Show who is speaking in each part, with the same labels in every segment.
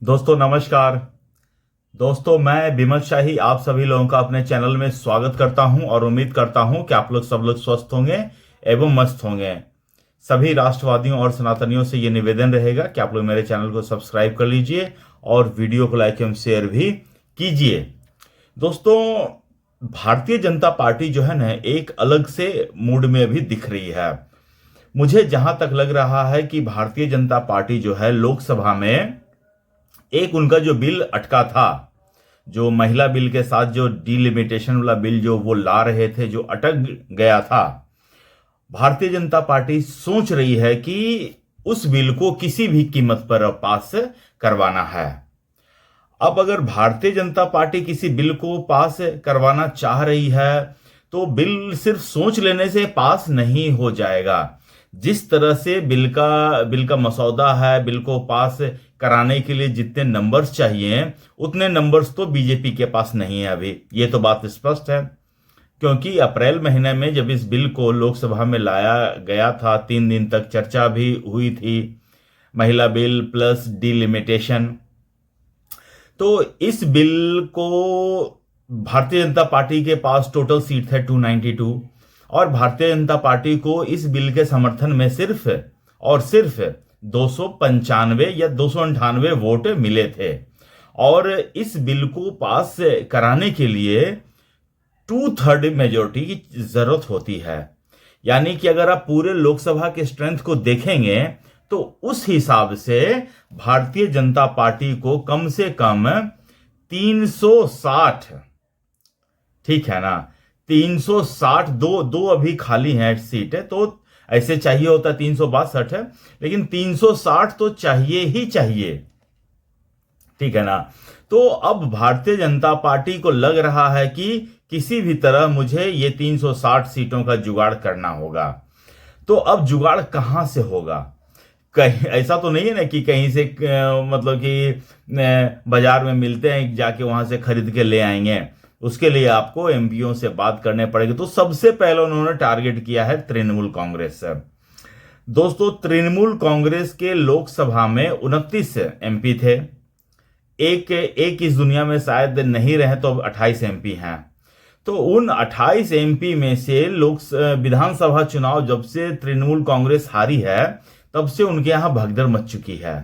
Speaker 1: दोस्तों नमस्कार। दोस्तों मैं विमल शाही आप सभी लोगों का अपने चैनल में स्वागत करता हूं और उम्मीद करता हूं कि आप लोग सब लोग स्वस्थ होंगे एवं मस्त होंगे। सभी राष्ट्रवादियों और सनातनियों से ये निवेदन रहेगा कि आप लोग मेरे चैनल को सब्सक्राइब कर लीजिए और वीडियो को लाइक एवं शेयर भी कीजिए। दोस्तों, भारतीय जनता पार्टी जो है ना एक अलग से मूड में अभी दिख रही है। मुझे जहां तक लग रहा है कि भारतीय जनता पार्टी जो है लोकसभा में एक उनका जो बिल अटका था, जो महिला बिल के साथ जो डिलिमिटेशन वाला बिल जो वो ला रहे थे, जो अटक गया था, भारतीय जनता पार्टी सोच रही है कि उस बिल को किसी भी कीमत पर पास करवाना है। अब अगर भारतीय जनता पार्टी किसी बिल को पास करवाना चाह रही है तो बिल सिर्फ सोच लेने से पास नहीं हो जाएगा। जिस तरह से बिल का मसौदा है, बिल को पास कराने के लिए जितने नंबर्स चाहिए उतने नंबर्स तो बीजेपी के पास नहीं है अभी। ये तो बात स्पष्ट है, क्योंकि अप्रैल महीने में जब इस बिल को लोकसभा में लाया गया था 3 दिन तक चर्चा भी हुई थी, महिला बिल प्लस डिलिमिटेशन। तो इस बिल को भारतीय जनता पार्टी के पास टोटल सीट थे 292 और भारतीय जनता पार्टी को इस बिल के समर्थन में सिर्फ और सिर्फ 295 या 298 वोट मिले थे। और इस बिल को पास कराने के लिए 2/3 मेजोरिटी की जरूरत होती है। यानी कि अगर आप पूरे लोकसभा के स्ट्रेंथ को देखेंगे तो उस हिसाब से भारतीय जनता पार्टी को कम से कम 360, ठीक है ना, 360, दो अभी खाली हैं सीट है, तो ऐसे चाहिए होता 362 है, लेकिन 360 तो चाहिए ही चाहिए, ठीक है ना। तो अब भारतीय जनता पार्टी को लग रहा है कि किसी भी तरह मुझे ये 360 सीटों का जुगाड़ करना होगा। तो अब जुगाड़ कहां से होगा? कहीं ऐसा तो नहीं है ना कि कहीं से मतलब कि बाजार में मिलते हैं, जाके वहां से खरीद के ले आएंगे। उसके लिए आपको एमपीओ से बात करने पड़ेगी। तो सबसे पहले उन्होंने टारगेट किया है तृणमूल कांग्रेस से। दोस्तों, तृणमूल कांग्रेस के लोकसभा में 29 एमपी थे। एक इस दुनिया में शायद नहीं रहे तो अब 28 एमपी हैं। तो उन 28 एमपी में से विधानसभा चुनाव जब से तृणमूल कांग्रेस हारी है तब से उनके यहां भगदड़ मच चुकी है।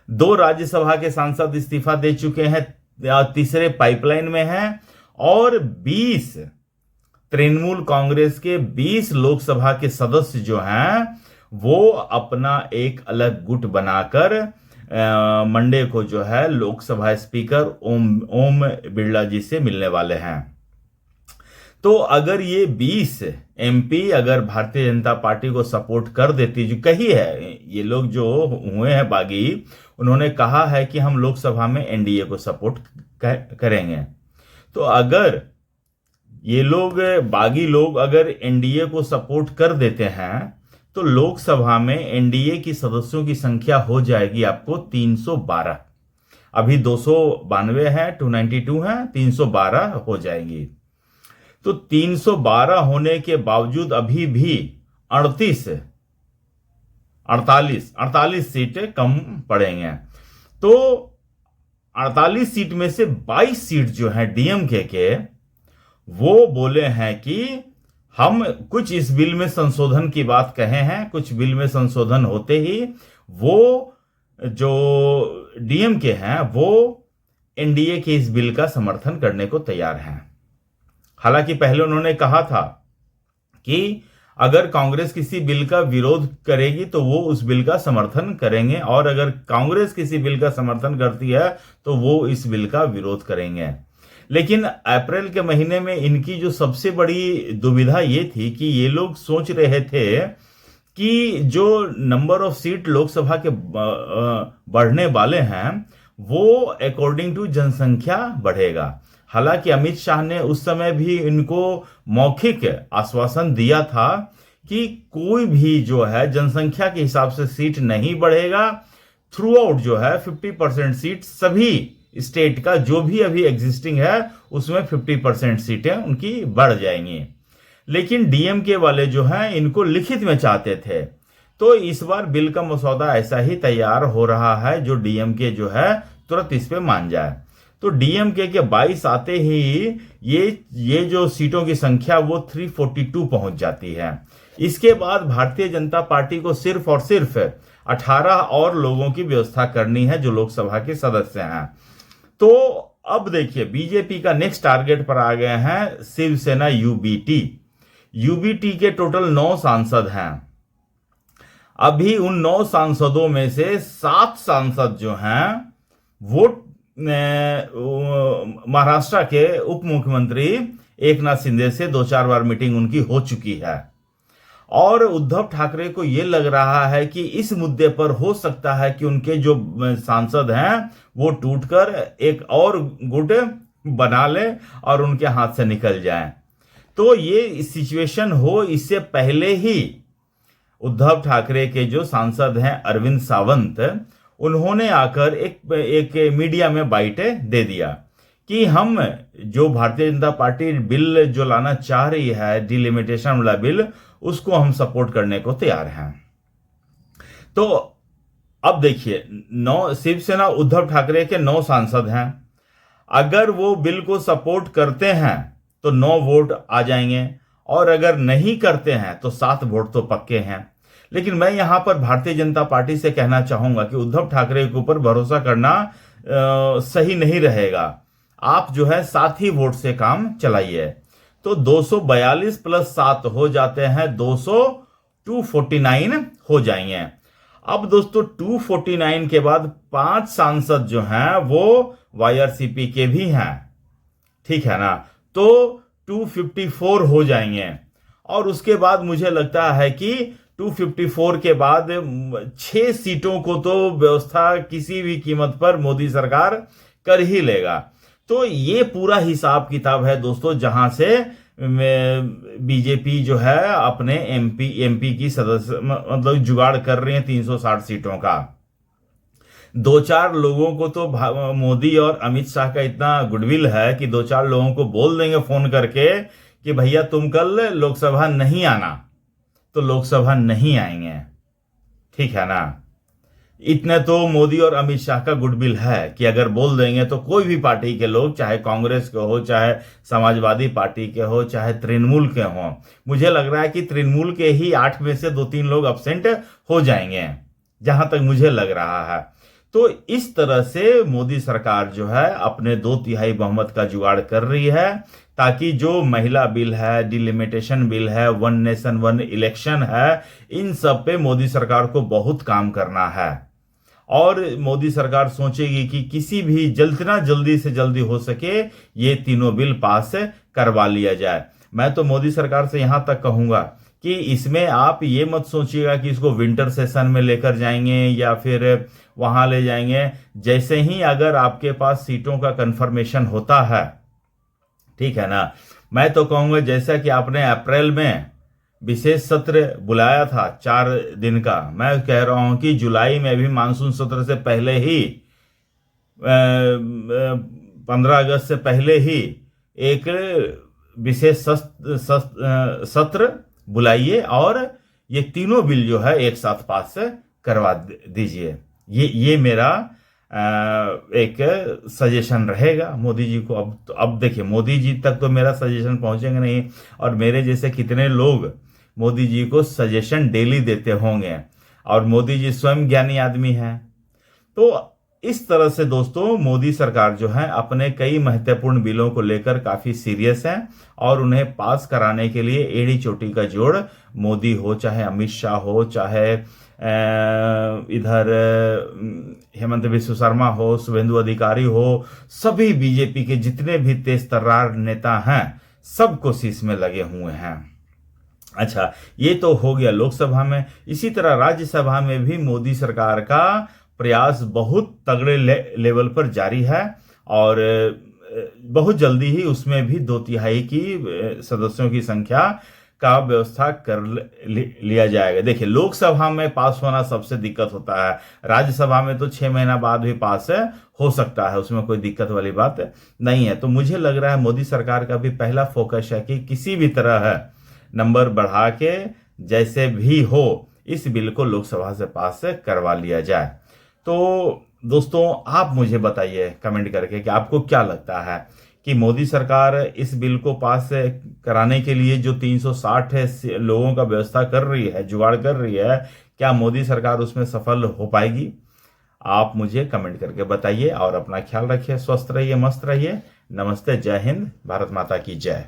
Speaker 1: 2 राज्यसभा के सांसद इस्तीफा दे चुके हैं, तीसरे पाइपलाइन में हैं, और 20 तृणमूल कांग्रेस के 20 लोकसभा के सदस्य जो हैं वो अपना एक अलग गुट बनाकर मंडे को जो है लोकसभा स्पीकर ओम बिरला जी से मिलने वाले हैं। तो अगर ये 20 एमपी अगर भारतीय जनता पार्टी को सपोर्ट कर देती, जो कही है, ये लोग जो हुए हैं बागी, उन्होंने कहा है कि हम लोकसभा में एनडीए को सपोर्ट करेंगे। तो अगर ये लोग बागी लोग अगर एनडीए को सपोर्ट कर देते हैं तो लोकसभा में एनडीए की सदस्यों की संख्या हो जाएगी आपको 312। अभी 292 है, 292 है, 312 हो जाएगी। तो 312 होने के बावजूद अभी भी 48 सीटें कम पड़ेंगे। तो 48 सीट में से 22 सीट जो है डीएमके के, वो बोले हैं कि हम कुछ इस बिल में संशोधन की बात कहे हैं। कुछ बिल में संशोधन होते ही वो जो डीएमके हैं वो एनडीए के इस बिल का समर्थन करने को तैयार हैं। हालांकि पहले उन्होंने कहा था कि अगर कांग्रेस किसी बिल का विरोध करेगी तो वो उस बिल का समर्थन करेंगे, और अगर कांग्रेस किसी बिल का समर्थन करती है तो वो इस बिल का विरोध करेंगे। लेकिन अप्रैल के महीने में इनकी जो सबसे बड़ी दुविधा ये थी कि ये लोग सोच रहे थे कि जो नंबर ऑफ सीट लोकसभा के बढ़ने वाले हैं वो अकॉर्डिंग टू जनसंख्या बढ़ेगा। हालांकि अमित शाह ने उस समय भी इनको मौखिक आश्वासन दिया था कि कोई भी जो है जनसंख्या के हिसाब से सीट नहीं बढ़ेगा। थ्रू आउट जो है 50% सीट सभी स्टेट का जो भी अभी एग्जिस्टिंग है उसमें 50% सीटें उनकी बढ़ जाएंगी। लेकिन डीएमके वाले जो हैं इनको लिखित में चाहते थे तो इस बार बिल का मसौदा ऐसा ही तैयार हो रहा है जो डीएमके जो है तुरंत इस पे मान जाए। तो डीएमके के 22 आते ही ये जो सीटों की संख्या वो 342 पहुंच जाती है। इसके बाद भारतीय जनता पार्टी को सिर्फ और सिर्फ 18 और लोगों की व्यवस्था करनी है जो लोकसभा के सदस्य हैं। तो अब देखिए बीजेपी का नेक्स्ट टारगेट पर आ गए हैं शिवसेना यूबीटी। यूबीटी के टोटल 9 सांसद हैं। अभी उन 9 सांसदों में से 7 सांसद जो हैं वो महाराष्ट्र के उप मुख्यमंत्री एकनाथ शिंदे से 2-4 बार मीटिंग उनकी हो चुकी है। और उद्धव ठाकरे को यह लग रहा है कि इस मुद्दे पर हो सकता है कि उनके जो सांसद हैं वो टूटकर एक और गुट बना ले और उनके हाथ से निकल जाए। तो ये सिचुएशन हो इससे पहले ही उद्धव ठाकरे के जो सांसद हैं अरविंद सावंत, उन्होंने आकर एक मीडिया में बाइट दे दिया कि हम जो भारतीय जनता पार्टी बिल जो लाना चाह रही है डिलिमिटेशन वाला बिल, उसको हम सपोर्ट करने को तैयार हैं। तो अब देखिए 9 शिवसेना उद्धव ठाकरे के 9 सांसद हैं। अगर वो बिल को सपोर्ट करते हैं तो 9 वोट आ जाएंगे और अगर नहीं करते हैं तो 7 वोट तो पक्के हैं। लेकिन मैं यहां पर भारतीय जनता पार्टी से कहना चाहूंगा कि उद्धव ठाकरे के ऊपर भरोसा करना सही नहीं रहेगा। आप जो है 7 ही वोट से काम चलाइए। तो 242 + 7 हो जाते हैं 249 हो जाएंगे। अब दोस्तों 249 के बाद 5 सांसद जो हैं वो वाईआरसीपी के भी हैं, ठीक है ना, तो 254 हो जाएंगे। और उसके बाद मुझे लगता है कि 254 के बाद 6 सीटों को तो व्यवस्था किसी भी कीमत पर मोदी सरकार कर ही लेगा। तो ये पूरा हिसाब किताब है दोस्तों, जहां से बीजेपी जो है अपने एमपी की सदस्य मतलब जुगाड़ कर रही है 360 सीटों का। 2-4 लोगों को तो मोदी और अमित शाह का इतना गुडविल है कि 2-4 लोगों को बोल देंगे फोन करके कि भैया तुम कल लोकसभा नहीं आना, तो लोकसभा नहीं आएंगे, ठीक है ना। इतने तो मोदी और अमित शाह का गुडविल है कि अगर बोल देंगे तो कोई भी पार्टी के लोग, चाहे कांग्रेस के हो, चाहे समाजवादी पार्टी के हो, चाहे तृणमूल के हो, मुझे लग रहा है कि तृणमूल के ही 8 में से 2-3 लोग अब्सेंट हो जाएंगे, जहां तक मुझे लग रहा है। तो इस तरह से मोदी सरकार जो है अपने 2/3 बहुमत का जुगाड़ कर रही है, ताकि जो महिला बिल है, डिलिमिटेशन बिल है, 1 नेशन 1 इलेक्शन है, इन सब पे मोदी सरकार को बहुत काम करना है। और मोदी सरकार सोचेगी कि किसी भी जितना जल्दी से जल्दी हो सके ये तीनों बिल पास करवा लिया जाए। मैं तो मोदी सरकार से यहां तक कहूंगा कि इसमें आप ये मत सोचिएगा कि इसको विंटर सेशन में लेकर जाएंगे या फिर वहां ले जाएंगे। जैसे ही अगर आपके पास सीटों का कंफर्मेशन होता है, ठीक है ना, मैं तो कहूंगा जैसा कि आपने अप्रैल में विशेष सत्र बुलाया था 4 दिन का, मैं कह रहा हूं कि जुलाई में भी मानसून सत्र से पहले ही 15 अगस्त से पहले ही एक विशेष सत्र बुलाइए और ये तीनों बिल जो है एक साथ पास करवा दीजिए। ये मेरा एक सजेशन रहेगा मोदी जी को। अब देखिए मोदी जी तक तो मेरा सजेशन पहुंचेगा नहीं, और मेरे जैसे कितने लोग मोदी जी को सजेशन डेली देते होंगे, और मोदी जी स्वयं ज्ञानी आदमी हैं। तो इस तरह से दोस्तों मोदी सरकार जो है अपने कई महत्वपूर्ण बिलों को लेकर काफी सीरियस है, और उन्हें पास कराने के लिए एड़ी चोटी का जोड़ मोदी हो, चाहे अमित शाह हो, चाहे इधर हेमंत बिस्व शर्मा हो, शुभेंदु अधिकारी हो, सभी बीजेपी के जितने भी तेज तर्रार नेता हैं सब कोशिश में लगे हुए हैं। अच्छा, ये तो हो गया लोकसभा में। इसी तरह राज्यसभा में भी मोदी सरकार का प्रयास बहुत तगड़े लेवल पर जारी है, और बहुत जल्दी ही उसमें भी 2/3 की सदस्यों की संख्या का व्यवस्था कर लिया जाएगा। देखिए लोकसभा में पास होना सबसे दिक्कत होता है, राज्यसभा में तो 6 महीना बाद भी पास हो सकता है, उसमें कोई दिक्कत वाली बात नहीं है। तो मुझे लग रहा है मोदी सरकार का भी पहला फोकस है कि किसी भी तरह नंबर बढ़ा के जैसे भी हो इस बिल को लोकसभा से पास करवा लिया जाए। तो दोस्तों, आप मुझे बताइए कमेंट करके कि आपको क्या लगता है कि मोदी सरकार इस बिल को पास कराने के लिए जो 360 लोगों का व्यवस्था कर रही है, जुगाड़ कर रही है, क्या मोदी सरकार उसमें सफल हो पाएगी? आप मुझे कमेंट करके बताइए और अपना ख्याल रखिए, स्वस्थ रहिए, मस्त रहिए। नमस्ते, जय हिंद, भारत माता की जय।